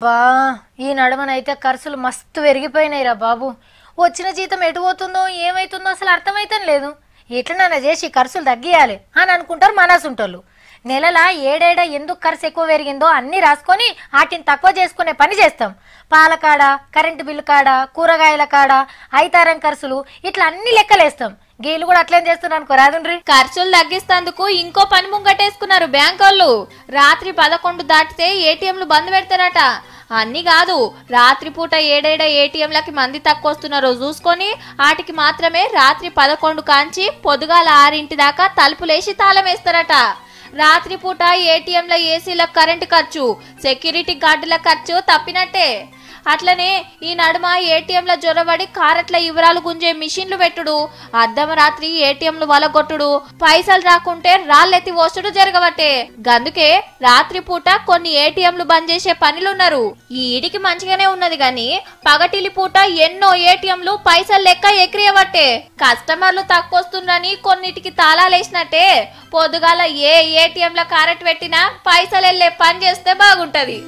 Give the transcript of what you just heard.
బా ఈ నడమనైతే ఖర్చులు మస్తు పెరిగిపోయినాయిరా బాబు. వచ్చిన జీతం ఎటు పోతుందో ఏమైతుందో అసలు అర్థమైతం లేదు. ఎట్లనైనా చేసి ఖర్చులు తగ్గియాలి అని అనుకుంటారు మనసుంటోళ్ళు. నెలల ఏడేడా ఎందుకు ఖర్చు ఎక్కువ పెరిగిందో అన్నీ రాసుకొని వాటిని తక్కువ చేసుకునే పని చేస్తాం. పాల కాడ, కరెంటు బిల్లు కాడ, కూరగాయల కాడ, ఐతారం ఖర్చులు ఇట్లా అన్ని లెక్కలేస్తాం. గీళ్ళు కూడా అట్లేం చేస్తున్నారు అనుకో రాదుండ్రి. ఖర్చులు తగ్గిస్తందుకు ఇంకో పని ముంగటేసుకున్నారు బ్యాంక్ వాళ్ళు. రాత్రి 11 దాటితే ఏటీఎంలు బంద్ పెడతారట. అన్ని కాదు, రాత్రిపూట ఏడేడ ఏటీఎంలకి మంది తక్కువ వస్తున్నారో చూసుకొని వాటికి మాత్రమే రాత్రి 11 కాంచి పొద్దుగాల 6 దాకా తలుపులేసి తాళం వేస్తారట. రాత్రిపూట ఏటీఎంల ఏసీల కరెంటు ఖర్చు, సెక్యూరిటీ గార్డుల ఖర్చు తప్పినట్టే. అట్లనే ఈ నడుమ ఏటీఎంల జొరబడి కారట్ల వివరాలు గుంజే మిషన్లు పెట్టుడు, అర్ధమరాత్రి ఏటీఎంలు వలగొట్టుడు, పైసలు రాకుంటే రాళ్ళెత్తి వస్తుడు జరగబట్టే. గందుకే రాత్రిపూట కొన్ని ఏటీఎంలు బంద్ చేసే పనులున్నారు. ఈ ఈడికి మంచిగానే ఉన్నది గాని పగటిలి పూట ఎన్నో ఏటీఎంలు పైసలు లెక్క ఎక్రియబట్టే. కస్టమర్లు తక్కువ వస్తుందని కొన్నిటికి తాళాలేసినట్టే పొద్దుగాల ఏ ఏటీఎంల కారెట్ పెట్టినా పైసలు వెళ్ళే పని చేస్తే బాగుంటది.